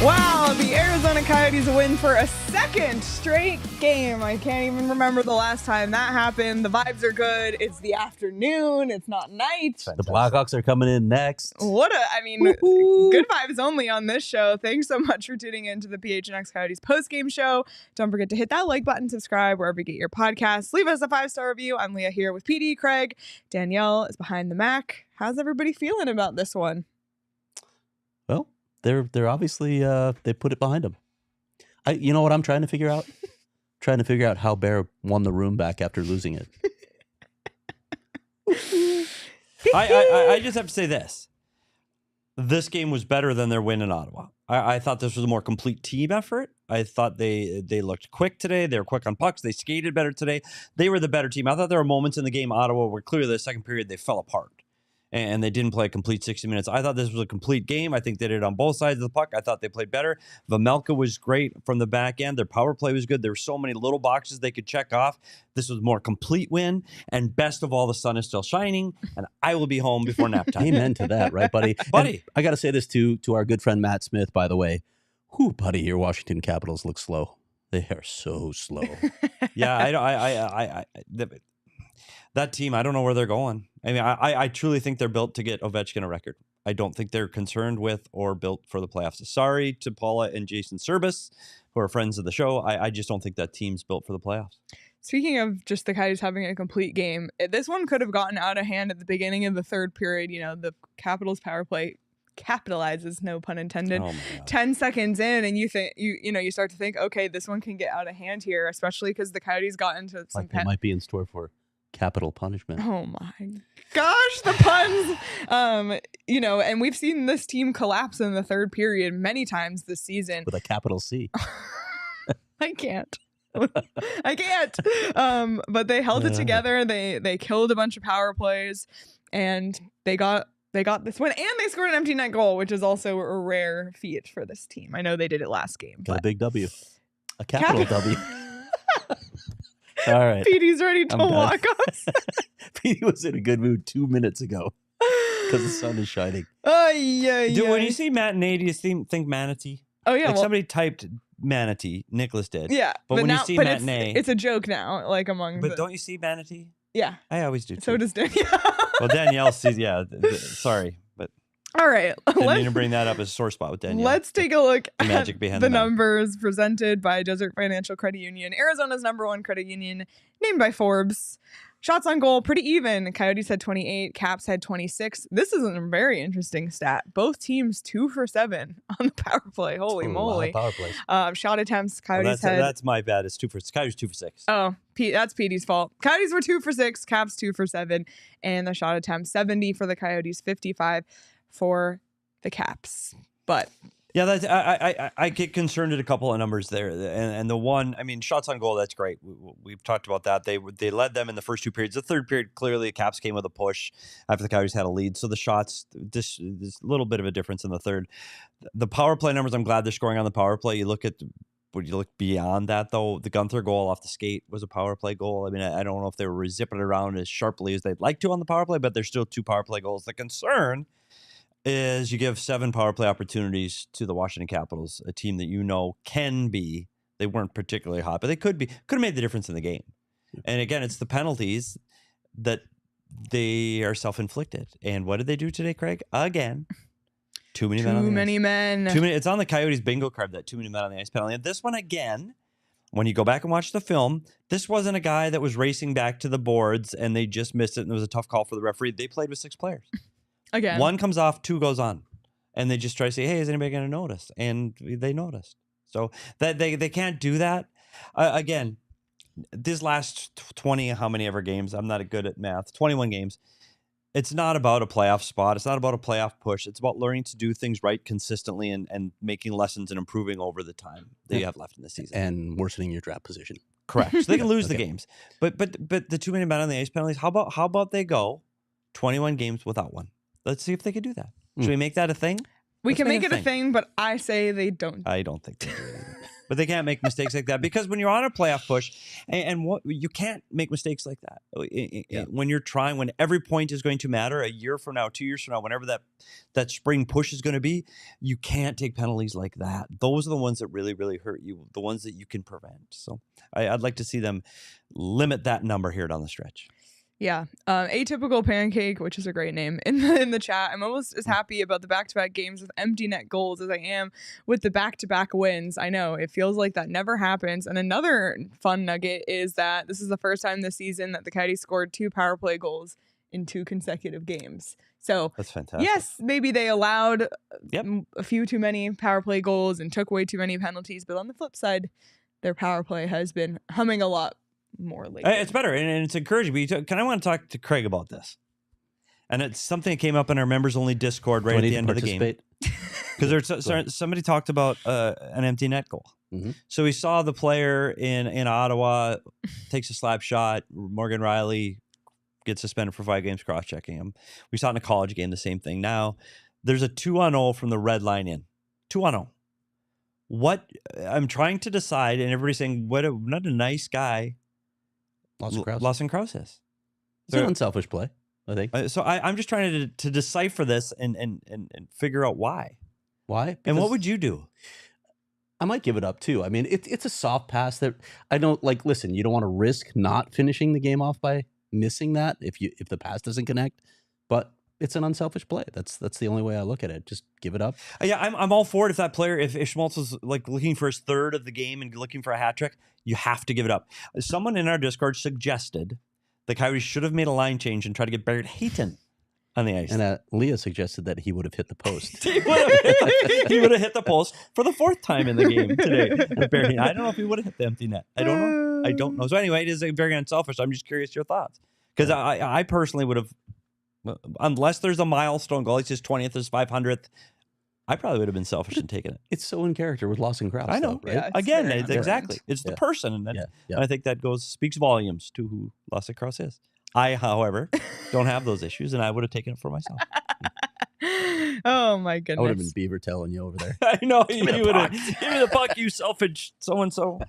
Wow, the Arizona Coyotes win for a second straight game. I can't even remember the last time that happened. The vibes are good. It's the afternoon. It's not night. The Blackhawks are coming in next. Good vibes only on this show. Thanks so much for tuning in to the PHNX Coyotes postgame show. Don't forget to hit that like button, subscribe wherever you get your podcasts. Leave us a 5-star review. I'm Leah here with Petey, Craig. Danielle is behind the Mac. How's everybody feeling about this one? Well, they're obviously they put it behind them. You know what I'm trying to figure out? Trying to figure out how Bear won the room back after losing it. I just have to say this. This game was better than their win in Ottawa. I thought this was a more complete team effort. I thought they looked quick today. They were quick on pucks. They skated better today. They were the better team. I thought there were moments in the game Ottawa where clearly the second period they fell apart. And they didn't play a complete 60 minutes. I thought this was a complete game. I think they did it on both sides of the puck. I thought they played better. Vejmelka was great from the back end. Their power play was good. There were so many little boxes they could check off. This was a more complete win. And best of all, the sun is still shining. And I will be home before nap time. Amen to that, right, buddy? Buddy. And I got to say this to our good friend Matt Smith, by the way. Whew, buddy, your Washington Capitals look slow. They are so slow. Yeah, that team, I don't know where they're going. I mean, I truly think they're built to get Ovechkin a record. I don't think they're concerned with or built for the playoffs. Sorry to Paula and Jason Serbus, who are friends of the show. I just don't think that team's built for the playoffs. Speaking of just the Coyotes having a complete game, this one could have gotten out of hand at the beginning of the third period. You know, the Capitals power play capitalizes, no pun intended. Oh 10 seconds in, and you think you start to think, okay, this one can get out of hand here, especially because the Coyotes got into some they might be in store for capital punishment. Oh my gosh, the puns. And we've seen this team collapse in the third period many times this season. With a capital C. I can't. But they held it together. They killed a bunch of power plays, and they got this win, and they scored an empty net goal, which is also a rare feat for this team. I know they did it last game. Got a big W. A capital W. All right. Petey's ready to walk us. Petey was in a good mood 2 minutes ago because the sun is shining. Dude, when you see matinee, do you think manatee? Oh, yeah. Like somebody typed manatee. Nicholas did. Yeah. But when you see matinee. It's a joke now, like among But don't you see manatee? Yeah. I always do too. So does Danielle. Well, Danielle sees, sorry. But all right. Didn't mean to bring that up as a sore spot with Danielle. Let's take a look the magic behind the numbers presented by Desert Financial Credit Union, Arizona's #1 credit union, named by Forbes. Shots on goal, pretty even. Coyotes had 28, Caps had 26. This is a very interesting stat. Both teams 2 for 7 on the power play. Holy moly. Power plays. Shot attempts, Coyotes had... That's my bad. It's 2 for 6. Coyotes 2 for 6. Oh, that's Petey's fault. Coyotes were 2 for 6, Caps 2 for 7, and the shot attempts 70 for the Coyotes, 55 for the Caps. But yeah, I get concerned at a couple of numbers there, and the one, I mean, shots on goal, that's great. We've talked about that. They led them in the first 2 periods. The third period, clearly, the Caps came with a push after the Coyotes had a lead. So the shots, this a little bit of a difference in the third. The power play numbers, I'm glad they're scoring on the power play. You look beyond that, though, the Guenther goal off the skate was a power play goal. I mean, I don't know if they were zipping it around as sharply as they'd like to on the power play, but there's still 2 power play goals. The concern is you give 7 power play opportunities to the Washington Capitals, a team that can be. They weren't particularly hot, but they could have made the difference in the game. And again, it's the penalties that they are self-inflicted. And what did they do today, Craig? Again, too many men on the ice. Too many. It's on the Coyotes bingo card, that too many men on the ice penalty. And this one, again, when you go back and watch the film, this wasn't a guy that was racing back to the boards and they just missed it and it was a tough call for the referee. They played with 6 players. Again. 1 comes off, 2 goes on. And they just try to say, hey, is anybody going to notice? And they noticed. So that they can't do that. Again, these last 20, how many ever games, I'm not good at math, 21 games. It's not about a playoff spot. It's not about a playoff push. It's about learning to do things right consistently and making lessons and improving over the time that you have left in the season. And worsening your draft position. Correct. So they can lose the games. But the too many men on the ice penalties, how about they go 21 games without one? Let's see if they can do that. Should we make that a thing? We can make it a thing, but I say they don't. I don't think they do either. But they can't make mistakes like that, because when you're on a playoff push, and what you can't make mistakes like that when you're trying, when every point is going to matter a year from now, 2 years from now, whenever that spring push is going to be, you can't take penalties like that. Those are the ones that really, really hurt you, the ones that you can prevent. So I'd like to see them limit that number here down the stretch. Yeah. Atypical Pancake, which is a great name, in the chat. I'm almost as happy about the back-to-back games with empty net goals as I am with the back-to-back wins. I know, it feels like that never happens. And another fun nugget is that this is the first time this season that the Coyotes scored 2 power play goals in 2 consecutive games. So that's fantastic. Yes, maybe they allowed a few too many power play goals and took away too many penalties. But on the flip side, their power play has been humming a lot more lately. It's better, and it's encouraging. But I want to talk to Craig about this, and it's something that came up in our members only Discord right at the end of the game, because somebody talked about an empty net goal. Mm-hmm. So we saw the player in Ottawa takes a slap shot. Morgan Riley gets suspended for 5 games, cross-checking him. We saw it in a college game, the same thing. Now there's a 2-on-0 from the red line in 2-on-0. What I'm trying to decide, and everybody's saying, what not a nice guy Lawson Krause is. It's an unselfish play, I think. So I'm just trying to decipher this and figure out why. Why? And what would you do? I might give it up too. I mean, it's a soft pass that I don't like. Listen, you don't want to risk not finishing the game off by missing that if the pass doesn't connect. But it's an unselfish play. That's the only way I look at it. Just give it up. Yeah, I'm all for it. If that player, if Schmaltz was like looking for his 3rd of the game and looking for a hat trick, you have to give it up. Someone in our Discord suggested the Coyotes should have made a line change and tried to get Barrett Hayton on the ice. And Leah suggested that he would have hit the post. He would have hit the post for the 4th time in the game today. I don't know if he would have hit the empty net. I don't know. So anyway, it is very unselfish. I'm just curious your thoughts, because I personally would have. Unless there's a milestone goal, it's his 20th, his 500th. I probably would have been selfish in taking it. It's so in character with Lawson Krause. I know, though, right? Yeah, again, exactly. It's the person, and I think that speaks volumes to who Lawson Krause is. I, however, don't have those issues, and I would have taken it for myself. Oh my goodness! I would have been Beaver telling you over there. I know you would have. Give me the puck, you selfish so and so.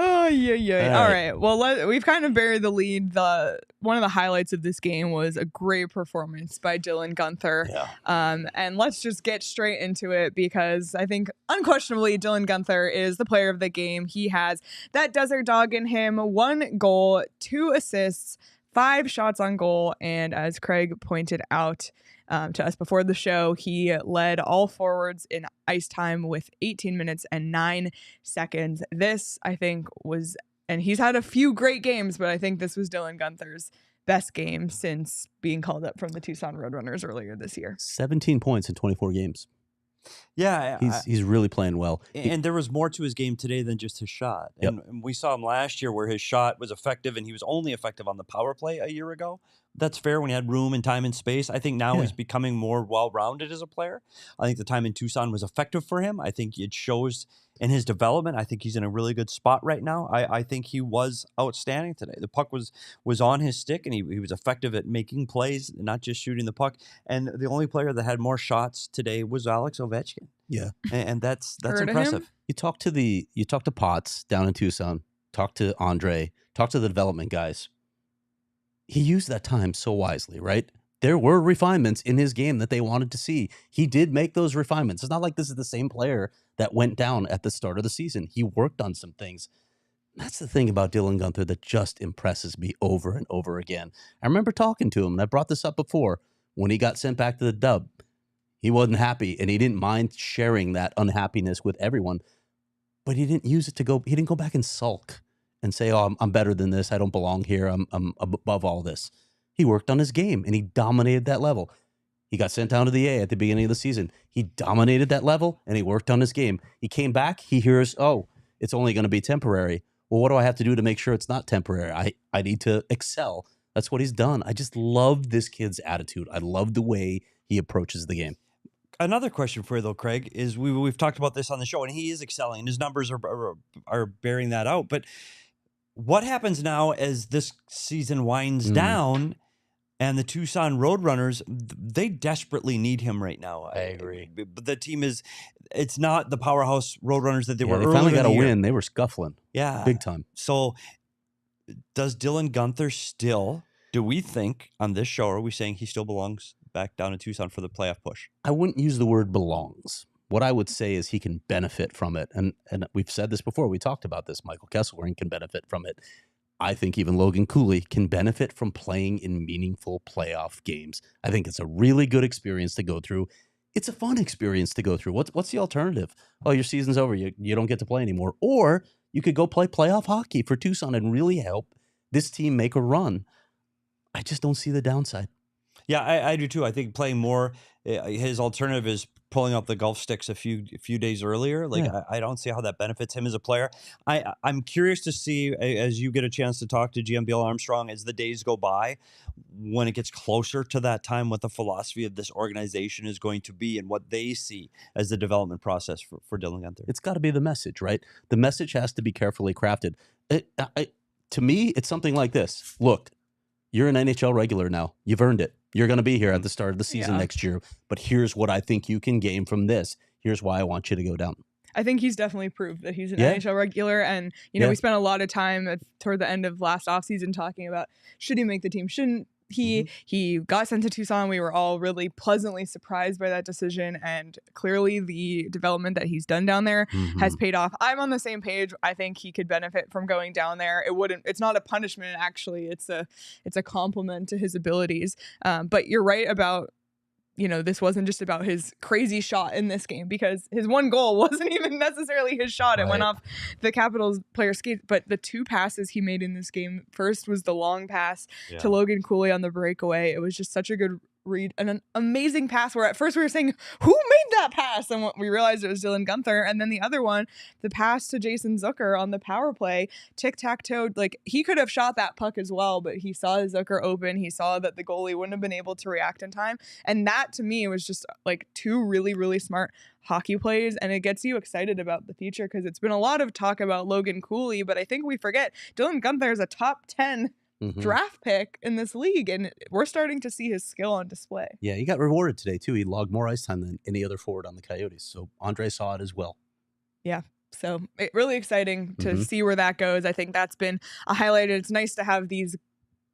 Oh yeah. All right. Well, we've kind of buried the lead. One of the highlights of this game was a great performance by Dylan Guenther. Yeah. And let's just get straight into it, because I think unquestionably Dylan Guenther is the player of the game. He has that desert dog in him. 1 goal, 2 assists, 5 shots on goal, and as Craig pointed out to us before the show, he led all forwards in ice time with 18 minutes and 9 seconds. This, I think, was, and he's had a few great games, but I think this was Dylan Guenther's best game since being called up from the Tucson Roadrunners earlier this year. 17 points in 24 games. Yeah, he's really playing well. And there was more to his game today than just his shot. And we saw him last year where his shot was effective, and he was only effective on the power play a year ago. That's fair when he had room and time and space. I think now he's becoming more well-rounded as a player. I think the time in Tucson was effective for him. I think it shows in his development. I think he's in a really good spot right now. I think he was outstanding today. The puck was on his stick, and he was effective at making plays, not just shooting the puck. And the only player that had more shots today was Alex Ovechkin. Yeah, and that's impressive. You talk to Potts down in Tucson. Talk to Andre. Talk to the development guys. He used that time so wisely, right? There were refinements in his game that they wanted to see. He did make those refinements. It's not like this is the same player that went down at the start of the season. He worked on some things. That's the thing about Dylan Guenther that just impresses me over and over again. I remember talking to him, and I brought this up before, when he got sent back to the Dub. He wasn't happy, and he didn't mind sharing that unhappiness with everyone, but he didn't use it he didn't go back and sulk and say, oh, I'm better than this. I don't belong here. I'm above all this. He worked on his game, and he dominated that level. He got sent down to the A at the beginning of the season. He dominated that level, and he worked on his game. He came back. He hears, oh, it's only going to be temporary. Well, what do I have to do to make sure it's not temporary? I need to excel. That's what he's done. I just love this kid's attitude. I love the way he approaches the game. Another question for you, though, Craig, is we've talked about this on the show, and he is excelling, and his numbers are bearing that out. But what happens now as this season winds down, and the Tucson Roadrunners, they desperately need him right now. I agree. The team it's not the powerhouse Roadrunners that they were They earlier finally in got the a year. win. They were scuffling. Yeah. Big time. So does Dylan Guenther still, do we think on this show, are we saying he still belongs back down in Tucson for the playoff push? I wouldn't use the word belongs. What I would say is he can benefit from it. And we've said this before. We talked about this. Michael Kesselring can benefit from it. I think even Logan Cooley can benefit from playing in meaningful playoff games. I think it's a really good experience to go through. It's a fun experience to go through. What's the alternative? Oh, your season's over. You don't get to play anymore. Or you could go play playoff hockey for Tucson and really help this team make a run. I just don't see the downside. Yeah, I do too. I think playing more, his alternative is pulling up the golf sticks a few days earlier. Like, Yeah. I don't see how that benefits him as a player. I'm curious to see, as you get a chance to talk to GM Bill Armstrong as the days go by, when it gets closer to that time, what the philosophy of this organization is going to be and what they see as the development process for Dylan Guenther. It's got to be the message, right? The message has to be carefully crafted. To me, it's something like this. Look, you're an NHL regular now. You've earned it. You're going to be here at the start of the season next year. But here's what I think you can gain from this. Here's why I want you to go down. I think he's definitely proved that he's an NHL regular. And, we spent a lot of time toward the end of last offseason talking about should he make the team, shouldn't he? He got sent to Tucson. We were all really pleasantly surprised by that decision. And clearly the development that he's done down there has paid off. I'm on the same page. I think he could benefit from going down there. It's not a punishment, actually. It's a compliment to his abilities. But you're right about, this wasn't just about his crazy shot in this game, because his one goal wasn't even necessarily his shot. It went off the Capitals player's skate. But the two passes he made in this game, first was the long pass to Logan Cooley on the breakaway. It was just such a good read, an amazing pass where at first we were saying, who made that pass? And we realized it was Dylan Guenther. And then the other one, the pass to Jason Zucker on the power play, tic-tac-toe, like he could have shot that puck as well, but he saw Zucker open. He saw that the goalie wouldn't have been able to react in time. And that to me was just like two really, really smart hockey plays. And it gets you excited about the future, because it's been a lot of talk about Logan Cooley, but I think we forget Dylan Guenther is a top 10 draft pick in this league, and we're starting to see his skill on display. Yeah, he got rewarded today too. He logged more ice time than any other forward on the Coyotes. So Andre saw it as well. Yeah. So really exciting to see where that goes. I think that's been a highlight. It's nice to have these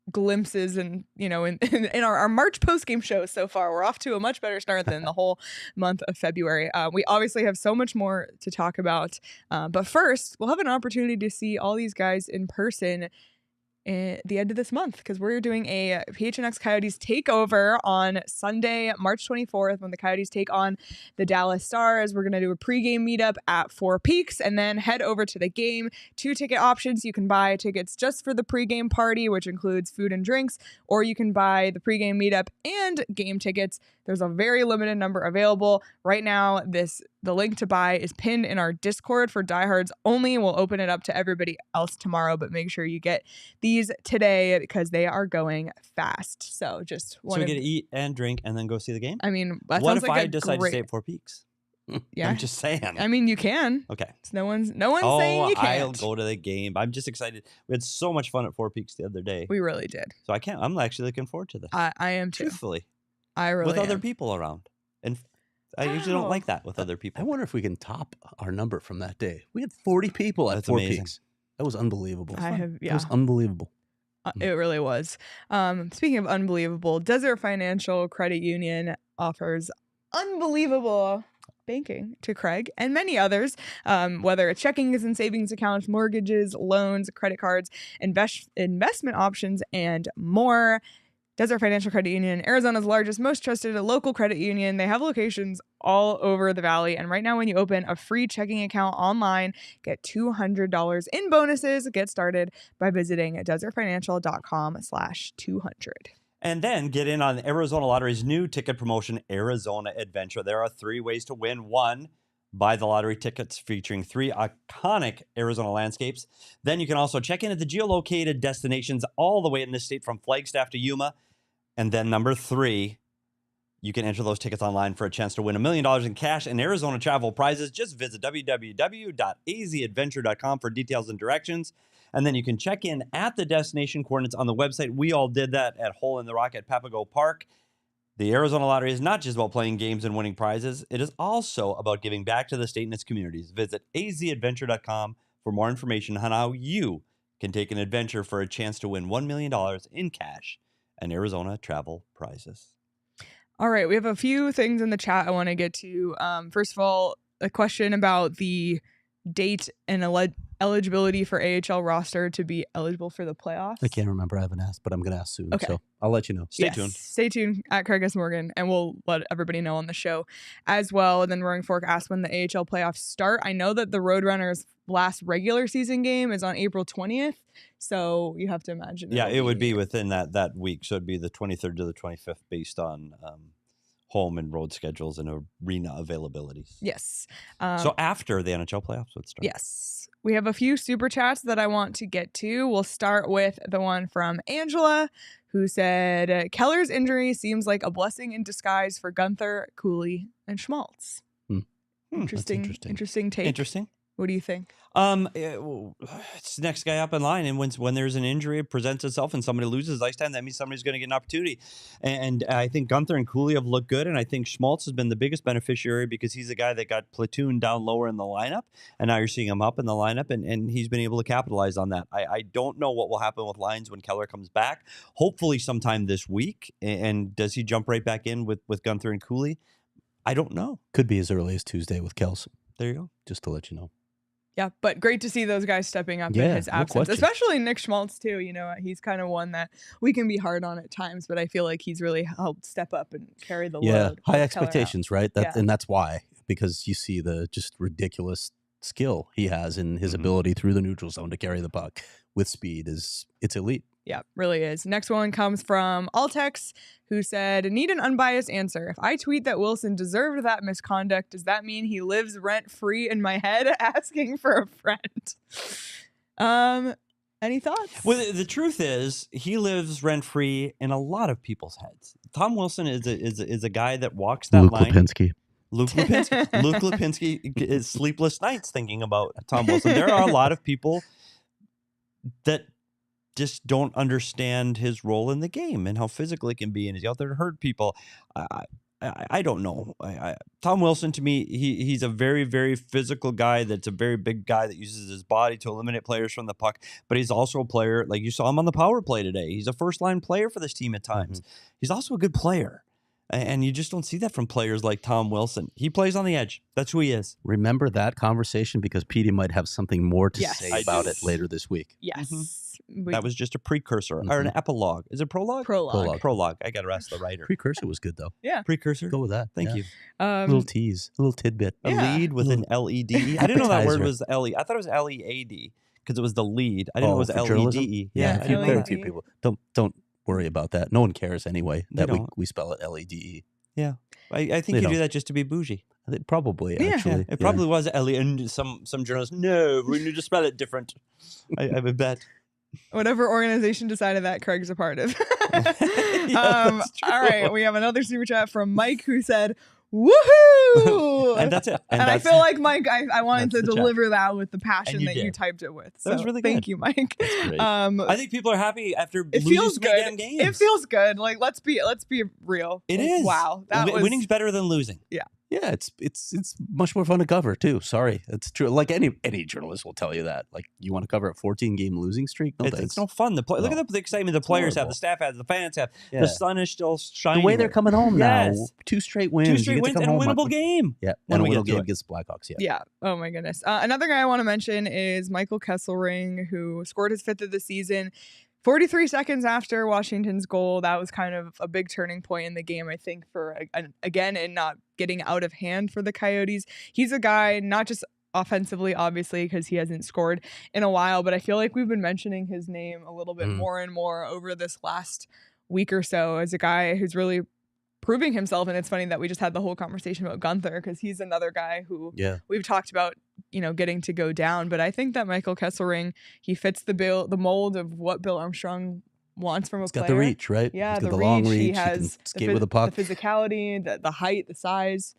glimpses and in our March postgame show so far. We're off to a much better start than the whole month of February. We obviously have so much more to talk about, but first we'll have an opportunity to see all these guys in person at the end of this month, because we're doing a PHNX Coyotes takeover on Sunday, March 24th, when the Coyotes take on the Dallas Stars. We're going to do a pregame meetup at Four Peaks and then head over to the game. 2 ticket options. You can buy tickets just for the pregame party, which includes food and drinks, or you can buy the pregame meetup and game tickets. There's a very limited number available. Right now, the link to buy is pinned in our Discord for diehards only. We'll open it up to everybody else tomorrow, but make sure you get these today because they are going fast. So we get to eat and drink and then go see the game? I mean, that what sounds if like I decide to stay at Four Peaks? Yeah. I'm just saying. I mean, you can. Okay. No one's saying you can't. I'll go to the game. I'm just excited. We had so much fun at Four Peaks the other day. We really did. So I'm actually looking forward to this. I am too. Truthfully. I really with am. other people around. And I usually don't like that with other people. I wonder if we can top our number from that day. We had 40 people at Four Peaks. That was unbelievable. It was unbelievable. It really was. Speaking of unbelievable, Desert Financial Credit Union offers unbelievable banking to Craig and many others, whether it's checkings and savings accounts, mortgages, loans, credit cards, investment options, and more. Desert Financial Credit Union, Arizona's largest, most trusted local credit union. They have locations all over the valley. And right now, when you open a free checking account online, get $200 in bonuses. Get started by visiting desertfinancial.com/200. And then get in on Arizona Lottery's new ticket promotion, Arizona Adventure. There are 3 ways to win. 1, buy the lottery tickets featuring 3 iconic Arizona landscapes. Then you can also check in at the geolocated destinations all the way in this state from Flagstaff to Yuma. And then number 3, you can enter those tickets online for a chance to win $1 million in cash and Arizona travel prizes. Just visit www.azadventure.com for details and directions. And then you can check in at the destination coordinates on the website. We all did that at Hole in the Rock at Papago Park. The Arizona Lottery is not just about playing games and winning prizes. It is also about giving back to the state and its communities. Visit azadventure.com for more information on how you can take an adventure for a chance to win $1 million in cash and Arizona travel prizes. All right, we have a few things in the chat I want to get to. First of all, a question about the date and eligibility for AHL roster to be eligible for the playoffs. I can't remember. I haven't asked, but I'm going to ask soon. Okay. So I'll let you know. Stay tuned. Stay tuned at Craig S. Morgan, and we'll let everybody know on the show as well. And then Roaring Fork asked when the AHL playoffs start. I know that the Roadrunners' last regular season game is on April 20th, so you have to imagine. Yeah, it would be within that week. So it'd be the 23rd to the 25th based on home and road schedules and arena availabilities. Yes. So after the NHL playoffs would start. Yes. We have a few super chats that I want to get to. We'll start with the one from Angela, who said, Keller's injury seems like a blessing in disguise for Guenther, Cooley, and Schmaltz. Interesting take. Interesting. What do you think? It's the next guy up in line, and when there's an injury, it presents itself, and somebody loses ice time, that means somebody's going to get an opportunity. And I think Guenther and Cooley have looked good, and I think Schmaltz has been the biggest beneficiary because he's the guy that got platooned down lower in the lineup, and now you're seeing him up in the lineup, and he's been able to capitalize on that. I don't know what will happen with lines when Keller comes back. Hopefully sometime this week. And does he jump right back in with Guenther and Cooley? I don't know. Could be as early as Tuesday with Kels. There you go. Just to let you know. Yeah, but great to see those guys stepping up in his absence, especially Nick Schmaltz too. You know, he's kind of one that we can be hard on at times, but I feel like he's really helped step up and carry the load. Yeah, high expectations, right? And that's why, because you see the just ridiculous skill he has in his ability through the neutral zone to carry the puck with speed. It's elite. Yeah, really is. Next one comes from Altex, who said, need an unbiased answer. If I tweet that Wilson deserved that misconduct, does that mean he lives rent-free in my head? Asking for a friend. Any thoughts? Well, the truth is, he lives rent-free in a lot of people's heads. Tom Wilson is a guy that walks that line. Luke Lipinski is sleepless nights thinking about Tom Wilson. There are a lot of people that just don't understand his role in the game and how physical it can be, and he's out there to hurt people. I don't know. Tom Wilson, to me, he's a very, very physical guy. That's a very big guy that uses his body to eliminate players from the puck. But he's also a player, like you saw him on the power play today. He's a first-line player for this team at times. He's also a good player. And you just don't see that from players like Tom Wilson. He plays on the edge. That's who he is. Remember that conversation, because Petey might have something more to say about it later this week. Yes. That was just a precursor or an epilogue. Is it prologue? Prologue. I got to ask the writer. Precursor was good, though. Yeah. Precursor? Go with that. Thank you. A little tease, a little tidbit. A lead with an L-E-D. I didn't know that word was L-E. I thought it was L-E-A-D because it was the lead. I didn't know it was L-E-D-E. Yeah, a few people. Don't worry about that. No one cares anyway that we spell it L-E-D-E. Yeah. I think you do that just to be bougie. Probably, actually. It probably was L-E. And some journalists, no, we need to spell it different. I would bet. Whatever organization decided that, Craig's a part of. All right, we have another super chat from Mike, who said, woohoo! And that's it. And I feel like, Mike, I wanted to deliver that with the passion that you typed it with. So that was really good. Thank you, Mike. That's great. I think people are happy after losing so many damn games. It feels good. Like, let's be real. It is. Wow. Winning's better than losing. Yeah. Yeah, it's much more fun to cover too. Sorry, it's true. Like any journalist will tell you that. Like, you want to cover a 14-game losing streak? No, it's no fun. Look at the excitement the players have, the staff has, the fans have. Yeah. The sun is still shining. The way they're coming home now, 2 straight wins, and a winnable game. Yeah, and a winnable game against the Blackhawks. Yeah. Oh my goodness. Another guy I want to mention is Michael Kesselring, who scored his 5th of the season. 43 seconds after Washington's goal, that was kind of a big turning point in the game, I think, for, again, and not getting out of hand for the Coyotes. He's a guy, not just offensively, obviously, because he hasn't scored in a while, but I feel like we've been mentioning his name a little bit more and more over this last week or so as a guy who's really proving himself. And it's funny that we just had the whole conversation about Guenther, because he's another guy who we've talked about, getting to go down. But I think that Michael Kesselring, he fits the mold of what Bill Armstrong wants from a player. He's got the reach, right? Yeah, he's got the long reach. He has he can skate with a puck. The physicality, the height, the size.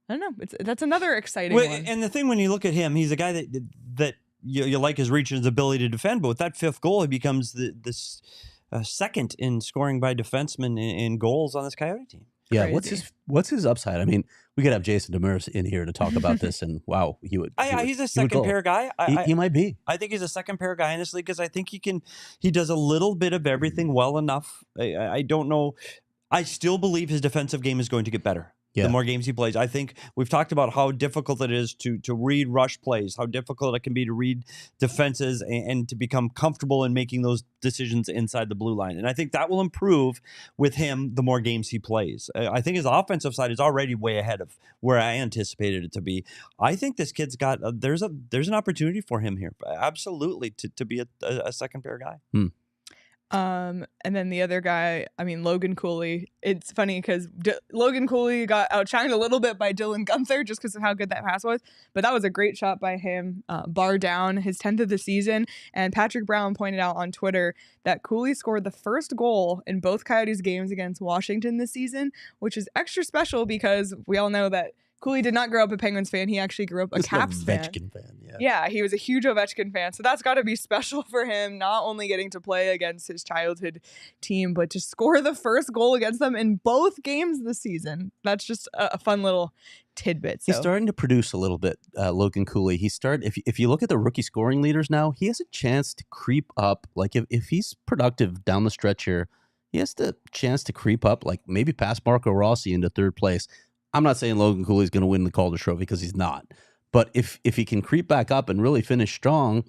I don't know. That's another exciting one. And the thing, when you look at him, he's a guy that you like his reach and his ability to defend. But with that 5th goal, he becomes this second in scoring by defensemen in goals on this Coyote team. Yeah, Crazy. what's his upside? I mean, we could have Jason Demers in here to talk about this, and wow, he's a second pair guy. He might be. I think he's a second pair guy in this league, because I think he does a little bit of everything well enough. I don't know. I still believe his defensive game is going to get better. Yeah. The more games he plays. I think we've talked about how difficult it is to read rush plays, how difficult it can be to read defenses and to become comfortable in making those decisions inside the blue line. And I think that will improve with him the more games he plays. I think his offensive side is already way ahead of where I anticipated it to be. I think this kid's got there's an opportunity for him here, absolutely, to be a second pair guy. And then the other guy, Logan Cooley. It's funny because Logan Cooley got outshined a little bit by Dylan Guenther just because of how good that pass was. But that was a great shot by him, bar down, his 10th of the season. And Patrick Brown pointed out on Twitter that Cooley scored the first goal in both Coyotes games against Washington this season, which is extra special because we all know that Cooley did not grow up a Penguins fan. He actually grew up a Caps fan. Ovechkin fan. Yeah, he was a huge Ovechkin fan. So that's got to be special for him, not only getting to play against his childhood team, but to score the first goal against them in both games this season. That's just a fun little tidbit. So. He's starting to produce a little bit, Logan Cooley. If you look at the rookie scoring leaders now, he has a chance to creep up. Like if he's productive down the stretch here, he has the chance to creep up, like maybe past Marco Rossi into 3rd place. I'm not saying Logan Cooley's going to win the Calder Trophy because he's not. But if he can creep back up and really finish strong,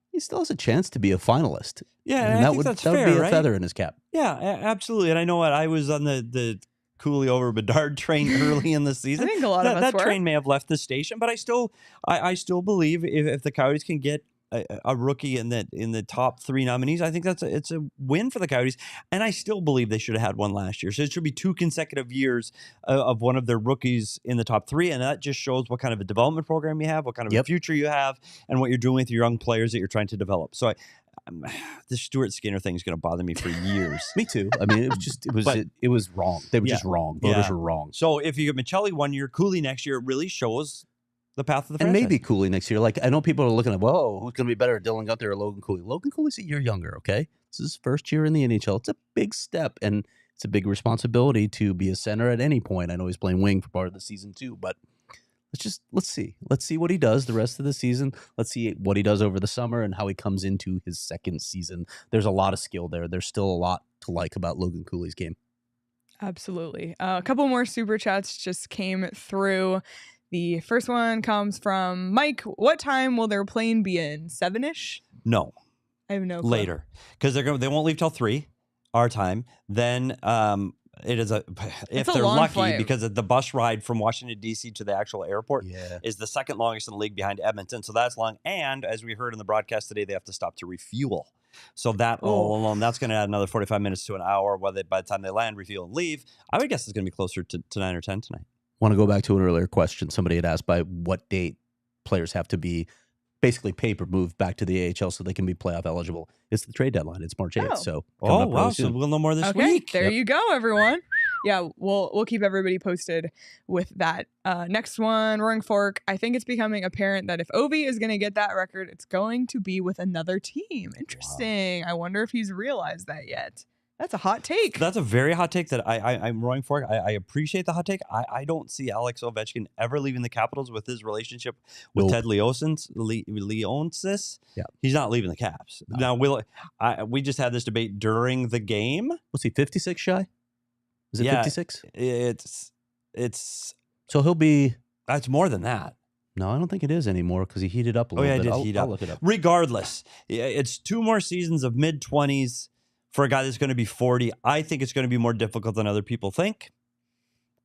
he still has a chance to be a finalist. Yeah, and I think that's fair, that would be a right? feather in his cap. Yeah, absolutely. And I know what I was on the Cooley over Bedard train early in the season. I think a lot of us that were. train may have left the station, but I still believe if the Coyotes can get a rookie in the top 3 nominees, I think it's a win for the Coyotes. And I still believe they should have had one last year. So it should be 2 consecutive years of one of their rookies in the top 3. And that just shows what kind of a development program you have, what kind of a future you have, and what you're doing with your young players that you're trying to develop. So the Stuart Skinner thing is going to bother me for years. Me too. I mean, it was wrong. They were just wrong. Voters were wrong. So if you get Michelli 1 year, Cooley next year, it really shows the path of the franchise. And maybe Cooley next year. Like, I know people are looking at, whoa, who's going to be better, Dylan Guenther or Logan Cooley? Logan Cooley's a year younger, okay? This is his first year in the NHL. It's a big step, and it's a big responsibility to be a center at any point. I know he's playing wing for part of the season too, but let's see. Let's see what he does the rest of the season. Let's see what he does over the summer and how he comes into his second season. There's a lot of skill there. There's still a lot to like about Logan Cooley's game. Absolutely. A couple more super chats just came through. The first one comes from Mike. What time will their plane be in? 7-ish? No. I have no clue. Later. Because they won't leave till 3 our time. Then it is if they're lucky flight. Because the bus ride from Washington D.C. to the actual airport is the second longest in the league behind Edmonton. So that's long. And as we heard in the broadcast today, they have to stop to refuel. So that all alone, that's going to add another 45 minutes to an hour. Whether by the time they land, refuel, and leave, I would guess it's going to be closer to 9 or 10 tonight. Want to go back to an earlier question somebody had asked, by what date players have to be basically paper moved back to the AHL so they can be playoff eligible. It's the trade deadline. It's March 8th. So wow, so we'll know more this week. There you go, everyone. Yeah, we'll keep everybody posted with that. Next one, Roaring Fork. I think it's becoming apparent that if Ovi is going to get that record, it's going to be with another team. Interesting. Wow. I wonder if he's realized that yet. That's a hot take. That's a very hot take that I'm roaring for. I appreciate the hot take. I don't see Alex Ovechkin ever leaving the Capitals with his relationship with Ted Leonsis. Yeah. He's not leaving the Caps. No. Now, we just had this debate during the game. Was he 56 shy? Is it 56? It's so he'll be. That's more than that. No, I don't think it is anymore because he heated up a little bit. I'll look it up. Regardless, it's 2 more seasons of mid-20s. For a guy that's going to be 40, I think it's going to be more difficult than other people think.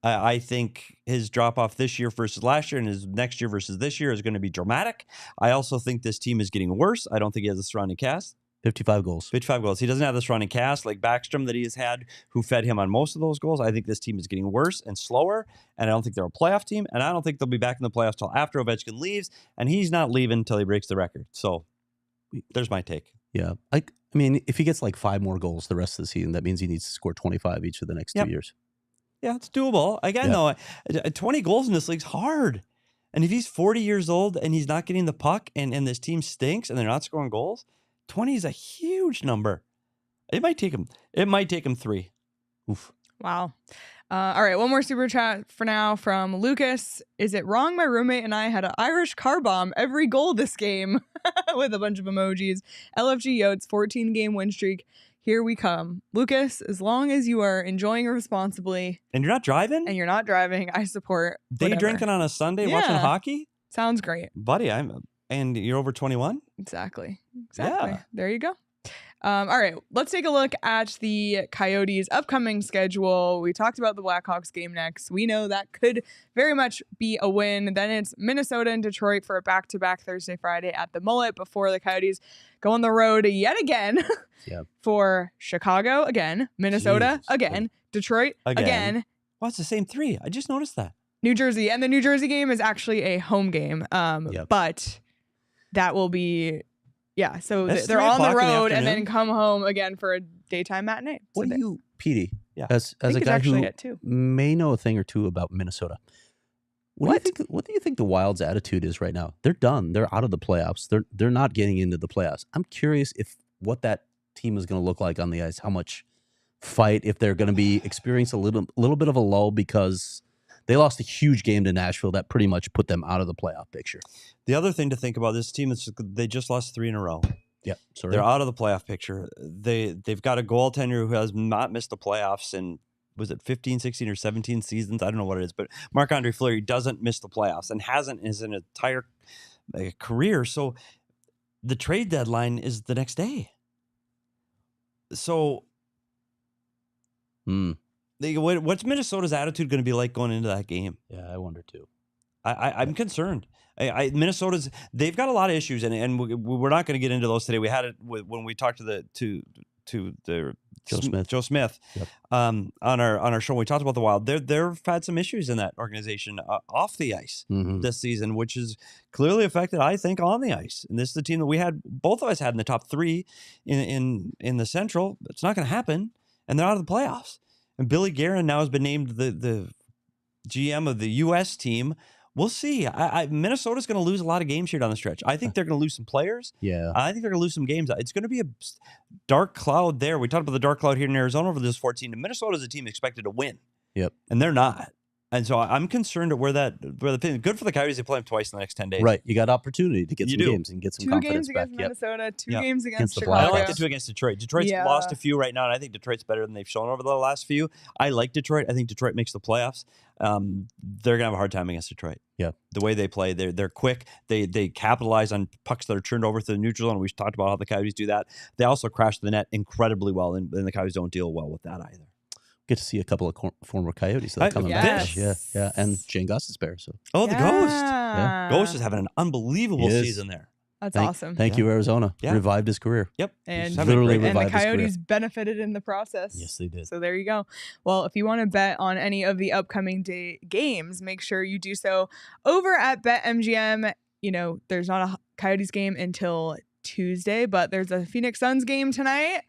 I think his drop-off this year versus last year and his next year versus this year is going to be dramatic. I also think this team is getting worse. I don't think he has a surrounding cast. 55 goals. 55 goals. He doesn't have the surrounding cast like Backstrom that he has had, who fed him on most of those goals. I think this team is getting worse and slower, and I don't think they're a playoff team, and I don't think they'll be back in the playoffs till after Ovechkin leaves, and he's not leaving until he breaks the record. So there's my take. Yeah. I mean, if he gets like 5 more goals the rest of the season, that means he needs to score 25 each of the next 2 years. Yeah, it's doable. Again, though, 20 goals in this league's hard. And if he's 40 years old and he's not getting the puck and this team stinks and they're not scoring goals, 20 is a huge number. It might take him 3. Oof. Wow. All right, one more super chat for now from Lucas. Is it wrong my roommate and I had an Irish car bomb every goal this game? With a bunch of emojis. LFG Yotes, 14-game win streak. Here we come. Lucas, as long as you are enjoying responsibly. And you're not driving? And you're not driving, I support Day whatever. drinking on a Sunday watching hockey? Sounds great. Buddy, and you're over 21? Exactly. Yeah. There you go. All right, let's take a look at the Coyotes' upcoming schedule. We talked about the Blackhawks game next. We know that could very much be a win. Then it's Minnesota and Detroit for a back-to-back Thursday, Friday at the Mullet before the Coyotes go on the road yet again for Chicago again, Minnesota again, Detroit again. Well, it's the same 3. I just noticed that. New Jersey. And the New Jersey game is actually a home game. But that will be... Yeah, so they're on the road and then come home again for a daytime matinee. What do you, Petey, as I think a guy who too. may know a thing or two about Minnesota, what do you think the Wild's attitude is right now? They're done. They're out of the playoffs. They're not getting into the playoffs. I'm curious if what that team is going to look like on the ice, how much fight, if they're going to be experiencing a little bit of a lull because they lost a huge game to Nashville that pretty much put them out of the playoff picture. The other thing to think about this team is they just lost 3 in a row. Yeah, sorry. They're out of the playoff picture. They've got a goaltender who has not missed the playoffs in, was it 15, 16, or 17 seasons? I don't know what it is, but Marc-Andre Fleury doesn't miss the playoffs and hasn't his entire career. So the trade deadline is the next day. So what's Minnesota's attitude going to be like going into that game? Yeah, I wonder too. I'm concerned. Minnesota's, they've got a lot of issues, and we're not going to get into those today. We had it when we talked to Joe Smith on our show. We talked about the Wild. They've had some issues in that organization off the ice this season, which has clearly affected, I think, on the ice. And this is the team that both of us had in the top 3 in the Central. It's not going to happen, and they're out of the playoffs. And Billy Guerin now has been named the GM of the U.S. team. We'll see. Minnesota's going to lose a lot of games here down the stretch. I think they're going to lose some players. Yeah. I think they're going to lose some games. It's going to be a dark cloud there. We talked about the dark cloud here in Arizona over this 14. And Minnesota's a team expected to win. Yep. And they're not. And so I'm concerned at where the thing. Good for the Coyotes. They play them twice in the next 10 days. Right. You got opportunity to get some games and get some confidence back. 2 games against Minnesota, 2 games against against the Chicago. I like the 2 against Detroit. Detroit's lost a few right now, and I think Detroit's better than they've shown over the last few. I like Detroit. I think Detroit makes the playoffs. They're going to have a hard time against Detroit. Yeah. The way they play, they're quick. They capitalize on pucks that are turned over to the neutral zone. We've talked about how the Coyotes do that. They also crash the net incredibly well, and the Coyotes don't deal well with that either. Get to see a couple of former Coyotes that are coming back. Yeah, and Shane Goss's bear. So. Oh, the Ghost. Yeah. Ghost is having an unbelievable season there. That's awesome. Thank you, Arizona. Yeah. Revived his career. Yep. And literally and revived the his career. Coyotes benefited in the process. Yes, they did. So there you go. Well, if you want to bet on any of the upcoming games, make sure you do so over at BetMGM. You know, there's not a Coyotes game until Tuesday, but there's a Phoenix Suns game tonight.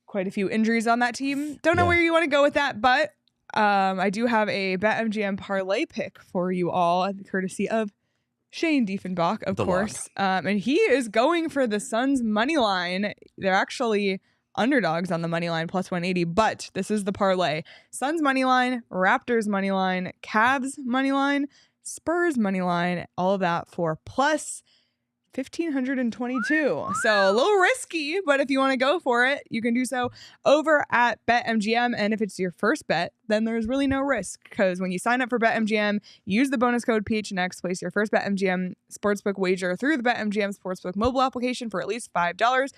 Quite a few injuries on that team. Don't know where you want to go with that, but I do have a BetMGM parlay pick for you all, courtesy of Shane Diefenbach, of course. And he is going for the Suns money line. They're actually underdogs on the money line, plus 180, but this is the parlay. Suns money line, Raptors money line, Cavs money line, Spurs money line, all of that for plus 1,522. So a little risky, but if you want to go for it, you can do so over at BetMGM. And if it's your first bet, then there's really no risk, because when you sign up for BetMGM, use the bonus code PHNX, place your first BetMGM Sportsbook wager through the BetMGM Sportsbook mobile application for at least $5.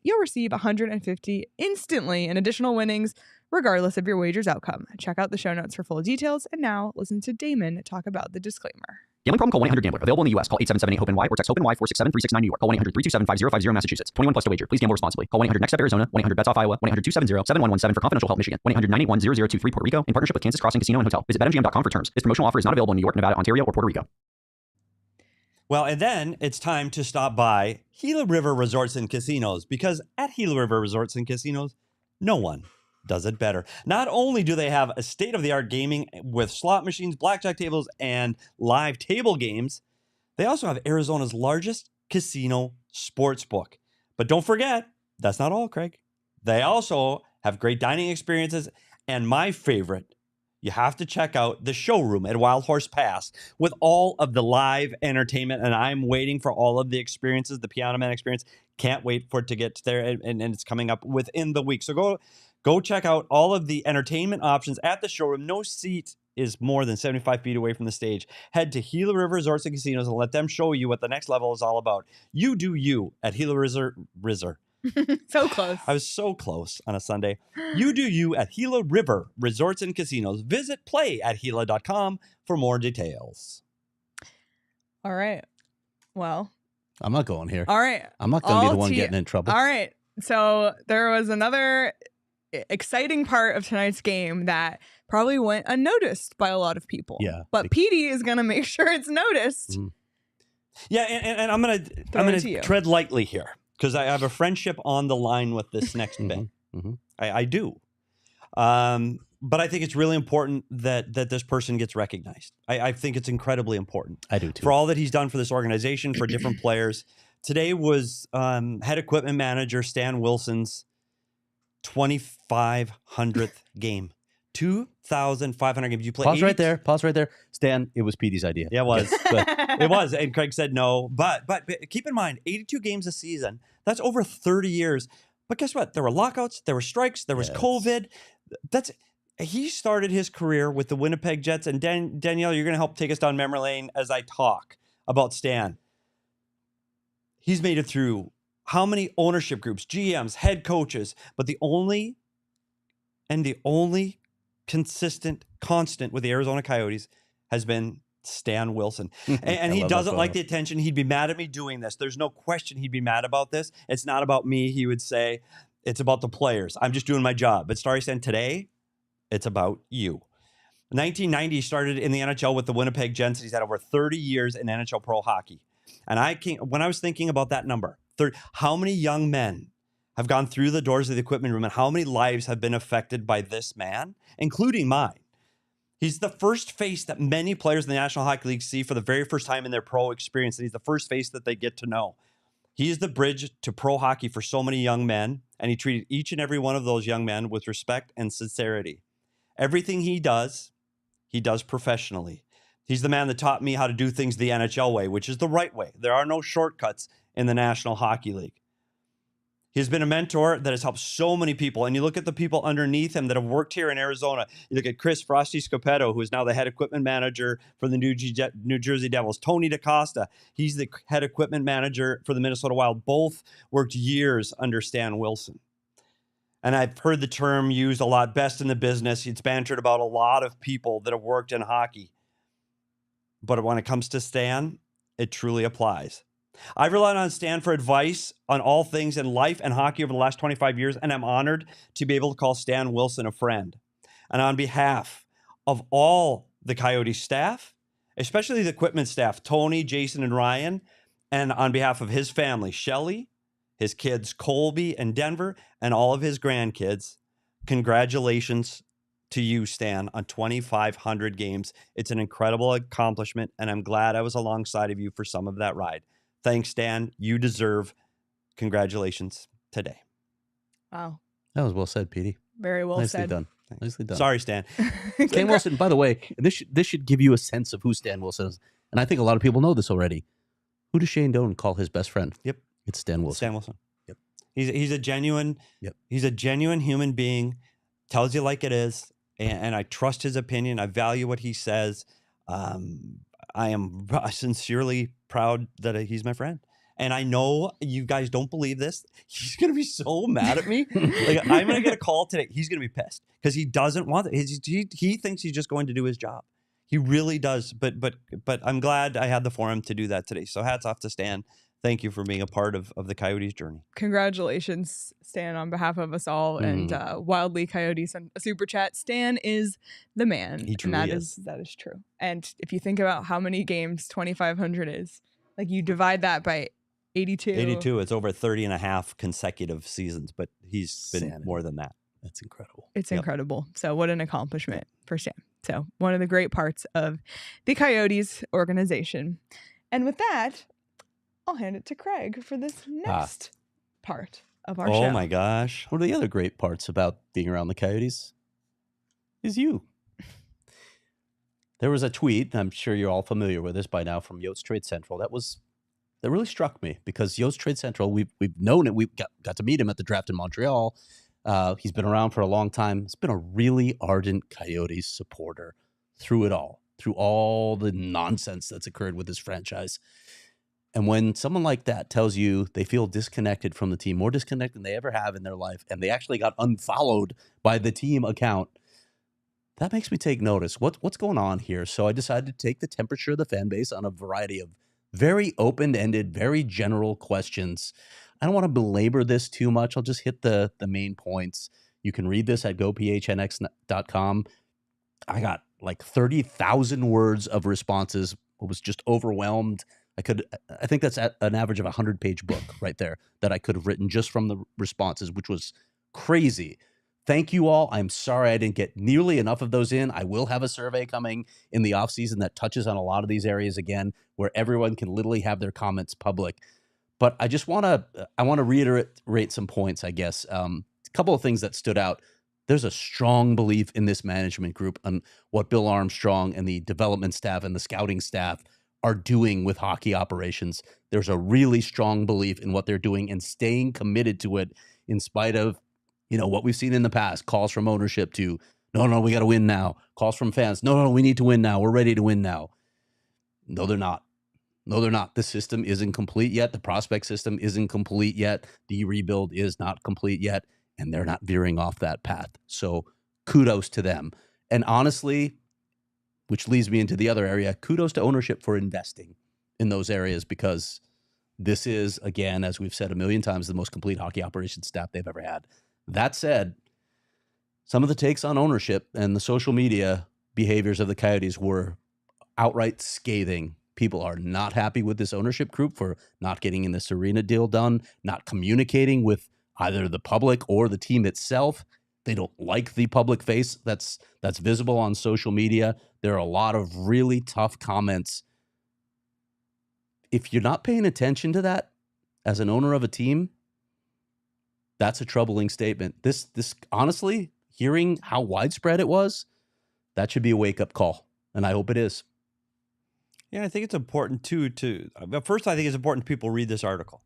You'll receive $150 instantly in additional winnings, regardless of your wager's outcome. Check out the show notes for full details. And now listen to Damon talk about the disclaimer. Gambling problem? Call 1-800-GAMBLER. Available in the U.S. Call 877-8-HOPE-NY or text HOPE-NY 467-369 New York. Call 1-800-327-5050 Massachusetts. 21 plus to wager. Please gamble responsibly. Call 1-800-NEXT-STEP Arizona. 1-800-BETS-OFF Iowa. 1-800-270-7117 for confidential help Michigan. 1-800-981-0023 Puerto Rico in partnership with Kansas Crossing Casino and Hotel. Visit BetMGM.com for terms. This promotional offer is not available in New York, Nevada, Ontario, or Puerto Rico. Well, and then it's time to stop by Gila River Resorts and Casinos, because at Gila River Resorts and Casinos, no one does it better. Not only do they have a state-of-the-art gaming with slot machines, blackjack tables, and live table games, they also have Arizona's largest casino sportsbook. But don't forget, that's not all, Craig. They also have great dining experiences, and my favorite, you have to check out the showroom at Wild Horse Pass with all of the live entertainment. And I'm waiting for all of the experiences, the Piano Man experience. Can't wait for it to get there. And it's coming up within the week. So go check out all of the entertainment options at the showroom. No seat is more than 75 feet away from the stage. Head to Gila River Resorts and Casinos and let them show you what the next level is all about. You do you at Gila River. So close. I was so close on a Sunday. You do you at Gila River Resorts and Casinos. Visit play@gila.com for more details. All right. Well, I'm not going here. all right. I'm not going to be the one getting in trouble. All right. So there was another exciting part of tonight's game that probably went unnoticed by a lot of people. Yeah. But Petey is going to make sure it's noticed. Mm-hmm. Yeah, and I'm gonna tread lightly here, because I have a friendship on the line with this next bit. Mm-hmm. I do. But I think it's really important that this person gets recognized. I think it's incredibly important. I do too. For all that he's done for this organization, for different players. Today was head equipment manager Stan Wilson's 2,500th game. 2,500 games. You play. Pause right there. Stan, it was Petey's idea. Yeah, it was. But It was. And Craig said no. But keep in mind, 82 games a season. That's over 30 years. But guess what? There were lockouts. There were strikes. There was COVID. He started his career with the Winnipeg Jets. And Danielle, you're going to help take us down memory lane as I talk about Stan. He's made it through how many ownership groups, GMs, head coaches, but the only consistent constant with the Arizona Coyotes has been Stan Wilson. And he doesn't like the attention. He'd be mad at me doing this. There's no question he'd be mad about this. It's not about me, he would say. It's about the players. I'm just doing my job. But Starry Stan, today, it's about you. 1990, he started in the NHL with the Winnipeg Jets. He's had over 30 years in NHL pro hockey. And when I was thinking about that number, how many young men have gone through the doors of the equipment room and how many lives have been affected by this man, including mine. He's the first face that many players in the National Hockey League see for the very first time in their pro experience, and he's the first face that they get to know. He is the bridge to pro hockey for so many young men, and he treated each and every one of those young men with respect and sincerity. Everything he does professionally. He's the man that taught me how to do things the NHL way, which is the right way. There are no shortcuts in the National Hockey League. He's been a mentor that has helped so many people. And you look at the people underneath him that have worked here in Arizona. You look at Chris Frosty Scopetto, who is now the head equipment manager for the New Jersey Devils. Tony DaCosta, he's the head equipment manager for the Minnesota Wild. Both worked years under Stan Wilson. And I've heard the term used a lot, best in the business. It's bantered about a lot of people that have worked in hockey. But when it comes to Stan, it truly applies. I've relied on Stan for advice on all things in life and hockey over the last 25 years, and I'm honored to be able to call Stan Wilson a friend. And on behalf of all the Coyote staff, especially the equipment staff, Tony, Jason, and Ryan, and on behalf of his family, Shelly, his kids, Colby and Denver, and all of his grandkids, congratulations to you, Stan, on 2,500 games. It's an incredible accomplishment, and I'm glad I was alongside of you for some of that ride. Thanks, Stan. You deserve congratulations today. Wow. That was well said, Petey. Very well Nicely said. done. Nicely done. Sorry, Stan. Stan Wilson, by the way, this should give you a sense of who Stan Wilson is. And I think a lot of people know this already. Who does Shane Doan call his best friend? Yep. It's Stan Wilson. Stan Wilson. Yep. He's a genuine. Yep. He's a genuine human being. Tells you like it is, and I trust his opinion. I value what he says. I am sincerely proud that he's my friend. And I know you guys don't believe this. He's going to be so mad at me. Like, I'm going to get a call today. He's going to be pissed because he doesn't want it. He thinks he's just going to do his job. He really does. But I'm glad I had the forum to do that today. So hats off to Stan. Thank you for being a part of the Coyotes journey. Congratulations, Stan, on behalf of us all. And Wildly Coyotes and a super chat. Stan is the man. He truly is. That is true. And if you think about how many games 2,500 is, like you divide that by 82. 82. It's over 30 and a half consecutive seasons, but he's been more than that. That's incredible. It's incredible. So what an accomplishment for Stan. So one of the great parts of the Coyotes organization. And with that, I'll hand it to Craig for this next part of our show. Oh my gosh. One of the other great parts about being around the Coyotes is you. There was a tweet, I'm sure you're all familiar with this by now, from Yotes Trade Central. That really struck me because Yotes Trade Central, we've known it. We got to meet him at the draft in Montreal. He's been around for a long time. He's been a really ardent Coyotes supporter through it all, through all the nonsense that's occurred with this franchise. And when someone like that tells you they feel disconnected from the team, more disconnected than they ever have in their life, and they actually got unfollowed by the team account, that makes me take notice. What's going on here? So I decided to take the temperature of the fan base on a variety of very open-ended, very general questions. I don't want to belabor this too much. I'll just hit the main points. You can read this at gophnx.com. I got like 30,000 words of responses. I was just overwhelmed. I think that's at an average of a 100-page book right there that I could have written just from the responses, which was crazy. Thank you all. I'm sorry I didn't get nearly enough of those in. I will have a survey coming in the offseason that touches on a lot of these areas again, where everyone can literally have their comments public. But I just want to reiterate some points, I guess. A couple of things that stood out. There's a strong belief in this management group on what Bill Armstrong and the development staff and the scouting staff are doing with hockey operations. There's a really strong belief in what they're doing and staying committed to it in spite of, what we've seen in the past, calls from ownership to, no, we got to win now. Calls from fans, no, we need to win now. We're ready to win now. No, they're not. The system isn't complete yet. The prospect system isn't complete yet. The rebuild is not complete yet. And they're not veering off that path. So kudos to them. And honestly, which leads me into the other area, kudos to ownership for investing in those areas, because this is, again, as we've said a million times, the most complete hockey operations staff they've ever had. That said, some of the takes on ownership and the social media behaviors of the Coyotes were outright scathing. People are not happy with this ownership group for not getting in this arena deal done, not communicating with either the public or the team itself. They don't like the public face that's visible on social media. There are a lot of really tough comments. If you're not paying attention to that as an owner of a team, that's a troubling statement. This honestly, hearing how widespread it was, that should be a wake-up call, and I hope it is. Yeah, I think it's important too first, I think it's important people read this article.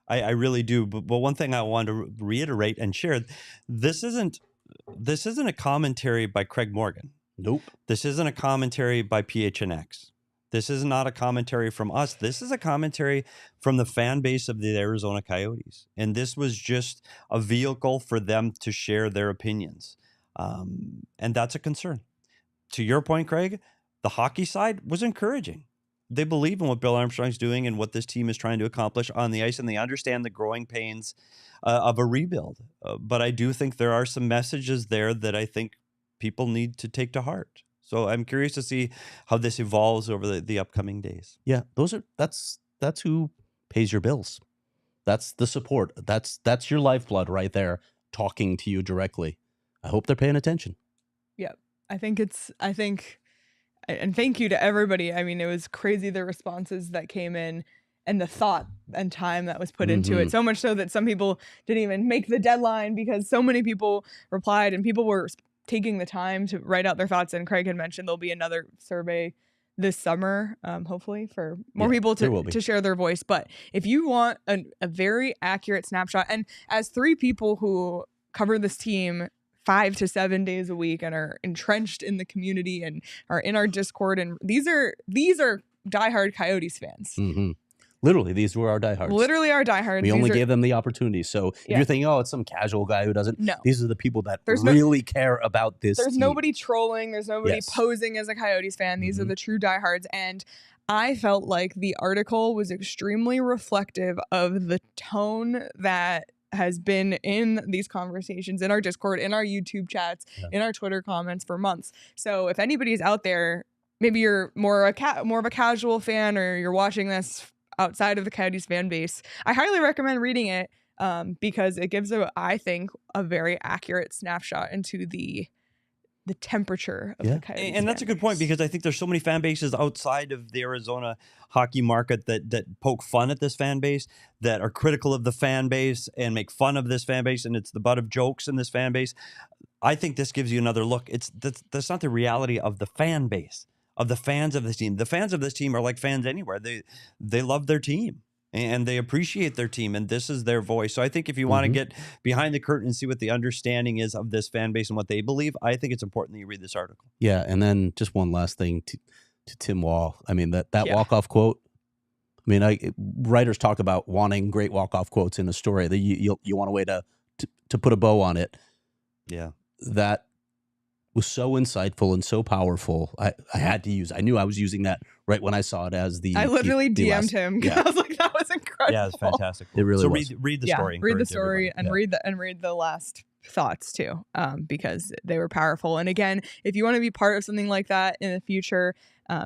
I really do. But one thing I want to reiterate and share, this isn't a commentary by Craig Morgan. Nope. This isn't a commentary by PHNX. This is not a commentary from us. This is a commentary from the fan base of the Arizona Coyotes. And this was just a vehicle for them to share their opinions. And that's a concern. To your point, Craig, the hockey side was encouraging. They believe in what Bill Armstrong's doing and what this team is trying to accomplish on the ice, and they understand the growing pains of a rebuild. But I do think there are some messages there that I think people need to take to heart. So I'm curious to see how this evolves over the upcoming days. Yeah, that's who pays your bills. That's the support. That's your lifeblood right there, talking to you directly. I hope they're paying attention. Yeah, and thank you to everybody. I mean, it was crazy, the responses that came in and the thought and time that was put into it. So much so that some people didn't even make the deadline because so many people replied and people were taking the time to write out their thoughts. And Craig had mentioned there'll be another survey this summer, hopefully, for more people to share their voice. But if you want a very accurate snapshot, and as three people who cover this team 5 to 7 days a week and are entrenched in the community and are in our Discord, and these are diehard Coyotes fans. Mm-hmm. Literally, these were our diehards. Literally our diehards. We only gave them the opportunity. So if Yeah. you're thinking, oh, it's some casual guy who doesn't, No. these are the people that really care about this There's team. nobody trolling. There's nobody posing as a Coyotes fan. These are the true diehards. And I felt like the article was extremely reflective of the tone that has been in these conversations, in our Discord, in our YouTube chats, in our Twitter comments for months. So if anybody's out there, maybe you're more of a casual fan, or you're watching this outside of the Coyotes fan base, I highly recommend reading it because it gives, I think, a very accurate snapshot into the temperature of the Coyotes. And that's a good point, because I think there's so many fan bases outside of the Arizona hockey market that poke fun at this fan base, that are critical of the fan base and make fun of this fan base, and it's the butt of jokes in this fan base. I think this gives you another look. That's not the reality of the fan base, of the fans of this team. The fans of this team are like fans anywhere. They love their team. And they appreciate their team, and this is their voice. So I think if you want to get behind the curtain and see what the understanding is of this fan base and what they believe, I think it's important that you read this article. Yeah, and then just one last thing to Tim Wall. I mean, that walk-off quote, I mean, writers talk about wanting great walk-off quotes in a story. That you want a way to put a bow on it. Yeah. That was so insightful and so powerful. I had to use. I knew I was using that right when I saw it as the. I literally DM'd him because I was like, "That was incredible." Yeah, it's fantastic. It really was. So read the story. Read the story and read the last thoughts too, because they were powerful. And again, if you want to be part of something like that in the future,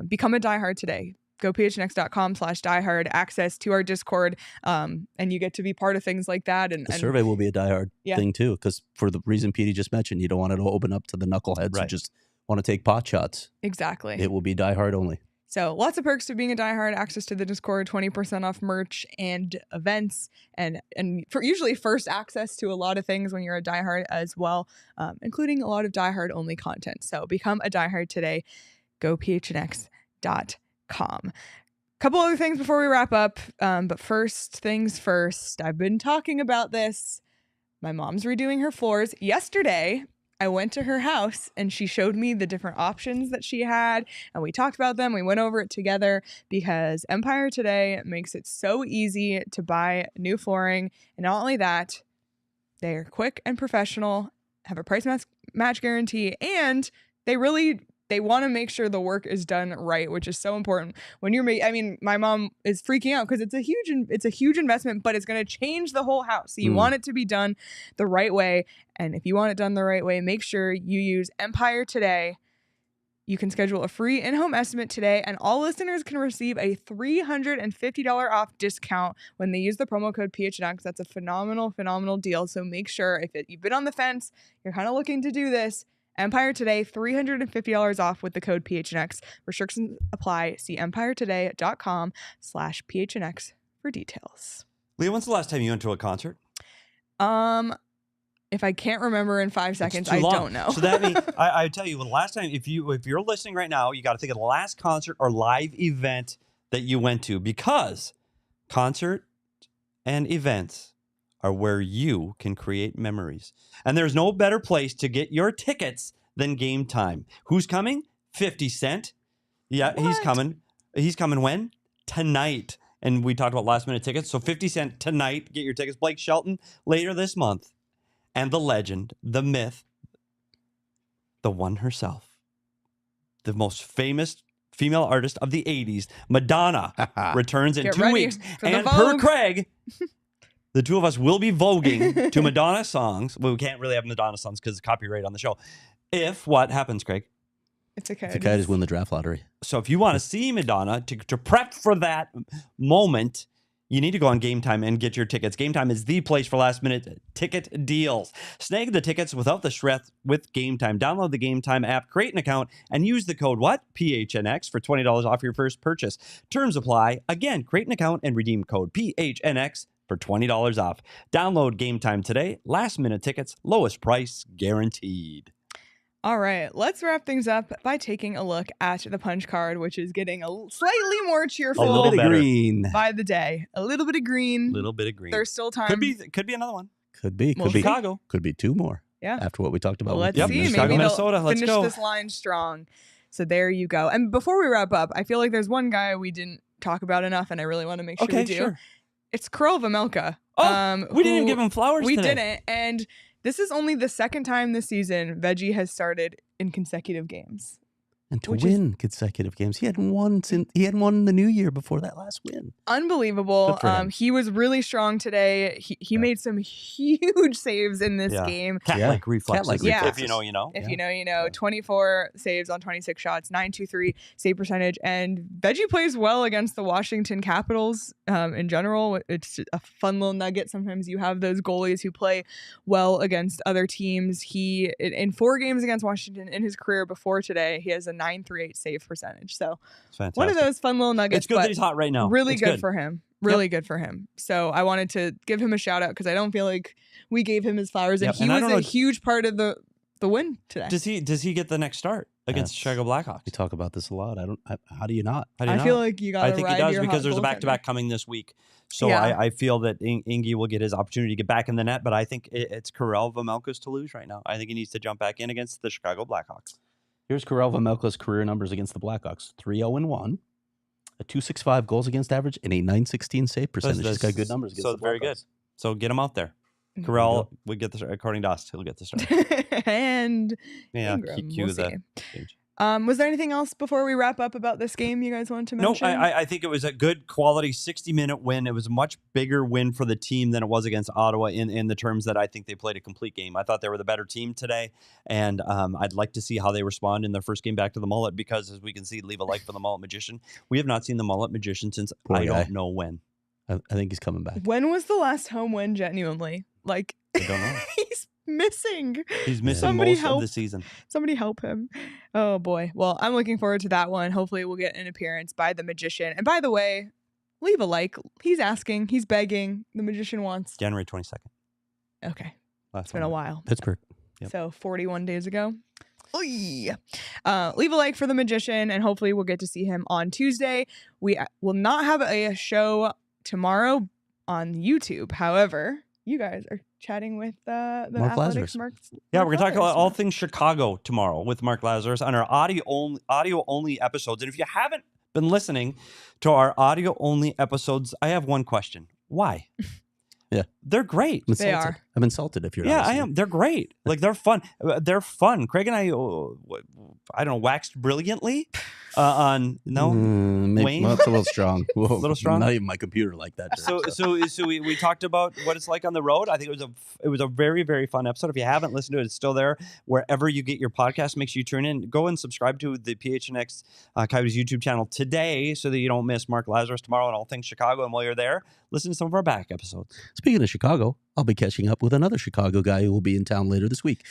become a diehard today. Go phnx.com/diehard, access to our Discord, and you get to be part of things like that. And the survey will be a diehard thing too, because for the reason Petey just mentioned, you don't want it to open up to the knuckleheads who just want to take pot shots. Exactly. It will be diehard only. So lots of perks to being a diehard: access to the Discord, 20% off merch and events, and for usually first access to a lot of things when you're a diehard as well, including a lot of diehard only content. So become a diehard today. Go phnx.com. Couple other things before we wrap up, but first things first, I've been talking about this. My mom's redoing her floors. Yesterday I went to her house and she showed me the different options that she had, and we talked about them. We went over it together because Empire Today makes it so easy to buy new flooring, and not only that, they're quick and professional, have a price match guarantee, and they want to make sure the work is done right, which is so important. When you're my mom is freaking out because it's a huge investment, but it's going to change the whole house. So you want it to be done the right way. And if you want it done the right way, make sure you use Empire Today. You can schedule a free in-home estimate today, and all listeners can receive a $350 off discount when they use the promo code PHNX. That's a phenomenal, phenomenal deal. So make sure, if you've been on the fence, you're kind of looking to do this, Empire Today, $350 off with the code PHNX. Restrictions apply. See empiretoday.com/PHNX for details. Leah, when's the last time you went to a concert? If I can't remember in 5 seconds, I don't know. So that means I tell you, the last time, if you're listening right now, you got to think of the last concert or live event that you went to, because concert and events are where you can create memories. And there's no better place to get your tickets than Game Time. Who's coming? 50 Cent. Yeah, what? He's coming. He's coming when? Tonight. And we talked about last minute tickets. So 50 Cent tonight. Get your tickets. Blake Shelton later this month. And the legend, the myth, the one herself, the most famous female artist of the 80s, Madonna, returns in 2 weeks. And per Craig, the two of us will be voguing to Madonna songs. Well, we can't really have Madonna songs because of copyright on the show. If what happens, Craig? It's okay. The Coyotes win the draft lottery. So if you want to see Madonna, to prep for that moment, you need to go on Game Time and get your tickets. Game Time is the place for last-minute ticket deals. Snag the tickets without the stress with Game Time. Download the Game Time app, create an account, and use the code PHNX for $20 off your first purchase. Terms apply. Again, create an account and redeem code PHNX for $20 off. Download Game Time today. Last-minute tickets, lowest price guaranteed. All right, let's wrap things up by taking a look at the punch card, which is getting a slightly more cheerful. A little bit of green by the day. A little bit of green. A little bit of green. There's still time. Could be another one. Could be. Well, Chicago. Could be two more. Yeah. After what we talked about. Well, let's see. Chicago, Maybe Minnesota. Let's finish this line strong. So there you go. And before we wrap up, I feel like there's one guy we didn't talk about enough, and I really want to make sure Okay, we do. sure. It's Karel Vejmelka. We didn't give him flowers We today. didn't. And this is only the second time this season Veggie has started in consecutive games. And to win consecutive games. He hadn't won the new year before that last win. Unbelievable. Good for him. He was really strong today. He made some huge saves in this game. Cat-like reflexes. Cat-like Yeah. If you know, you know. If you know, you know. 24 saves on 26 shots, 923 save percentage. And Veggie plays well against the Washington Capitals in general. It's a fun little nugget. Sometimes you have those goalies who play well against other teams. He, in 4 games against Washington in his career before today, he has a 938 save percentage. So one of those fun little nuggets. It's good that he's hot right now. Really It's good for him. Really good for him. So I wanted to give him a shout out because I don't feel like we gave him his flowers. And he was a huge part of the win today. Does he get the next start against the Chicago Blackhawks? We talk about this a lot. How do you not? I feel like you got to I think he does because there's a back-to-back coming this week. So I feel that Ingy will get his opportunity to get back in the net, but I think it's Karel Vejmelka's to lose right now. I think he needs to jump back in against the Chicago Blackhawks. Here's Karel Vejmelka's career numbers against the Blackhawks. 3-0-1, a 2.65 goals against average, and a 916 save percentage. He's got good numbers against the Blackhawks. Very good. So get him out there. Karel would get the, according to us, he'll get the start. And Ingram, we'll see. Was there anything else before we wrap up about this game you guys wanted to mention? No, I think it was a good quality 60-minute win. It was a much bigger win for the team than it was against Ottawa in the terms that I think they played a complete game. I thought they were the better team today, and I'd like to see how they respond in their first game back to the mullet because, as we can see, leave a like for the mullet magician. We have not seen the mullet magician since I don't know when. I think he's coming back. When was the last home win, genuinely? Like, I don't know. He's missing. He's missing most of the season. Somebody help him. Oh, boy. Well, I'm looking forward to that one. Hopefully we'll get an appearance by the magician. And by the way, leave a like. He's asking. He's begging. The magician wants. January 22nd. Okay. It's been a while. Pittsburgh. Yep. So 41 days ago. Leave a like for the magician, and hopefully we'll get to see him on Tuesday. We will not have a show tomorrow on YouTube. However, you guys are chatting with the Mark Athletics. Yeah, we're going to talk about all things Chicago tomorrow with Mark Lazarus on our audio-only episodes. And if you haven't been listening to our audio-only episodes, I have one question. Why? Yeah. They're great. They are. I'm insulted if you're not I am. They're great. Like, they're fun. They're fun. Craig and I don't know, waxed brilliantly on, no? Wayne? Well, that's a little strong. A little strong? Not even my computer like that. So we talked about what it's like on the road. I think it was a very, very fun episode. If you haven't listened to it, it's still there. Wherever you get your podcast, make sure you tune in. Go and subscribe to the PHNX Coyotes YouTube channel today so that you don't miss Mark Lazarus tomorrow and all things Chicago. And while you're there, listen to some of our back episodes. Speaking of Chicago, I'll be catching up with another Chicago guy who will be in town later this week.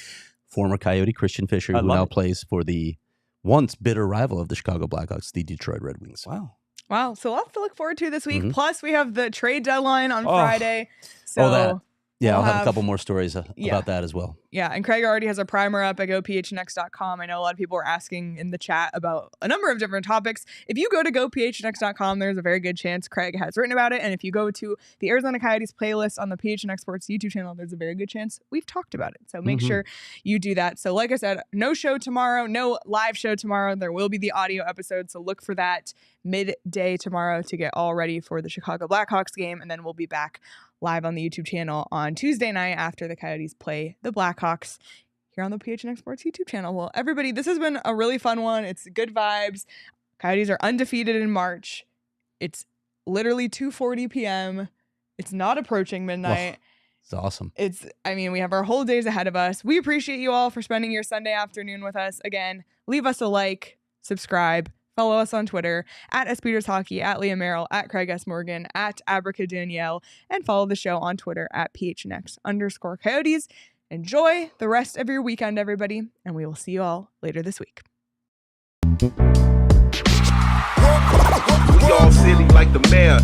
Former Coyote Christian Fisher, who now plays for the once bitter rival of the Chicago Blackhawks, the Detroit Red Wings. Wow. So lots to look forward to this week. Plus, we have the trade deadline on Friday. So that. Yeah, I'll have a couple more stories about that as well. Yeah, and Craig already has a primer up at gophnx.com. I know a lot of people are asking in the chat about a number of different topics. If you go to gophnx.com, there's a very good chance Craig has written about it. And if you go to the Arizona Coyotes playlist on the PHNX Sports YouTube channel, there's a very good chance we've talked about it. So make sure you do that. So like I said, no show tomorrow, no live show tomorrow. There will be the audio episode. So look for that midday tomorrow to get all ready for the Chicago Blackhawks game. And then we'll be back live on the YouTube channel on Tuesday night after the Coyotes play the Blackhawks here on the PHNX Sports YouTube channel. Well, everybody, this has been a really fun one. It's good vibes. Coyotes are undefeated in March. It's literally 2:40 p.m. It's not approaching midnight. It's awesome. We have our whole days ahead of us. We appreciate you all for spending your Sunday afternoon with us. Again, leave us a like, subscribe, follow us on Twitter at SPetersHockey, at Leah Merrill, at Craig S. Morgan, at Abracadanielle, and follow the show on Twitter at PHNX_Coyotes. Enjoy the rest of your weekend, everybody, and we will see you all later this week. We all silly like the mayor.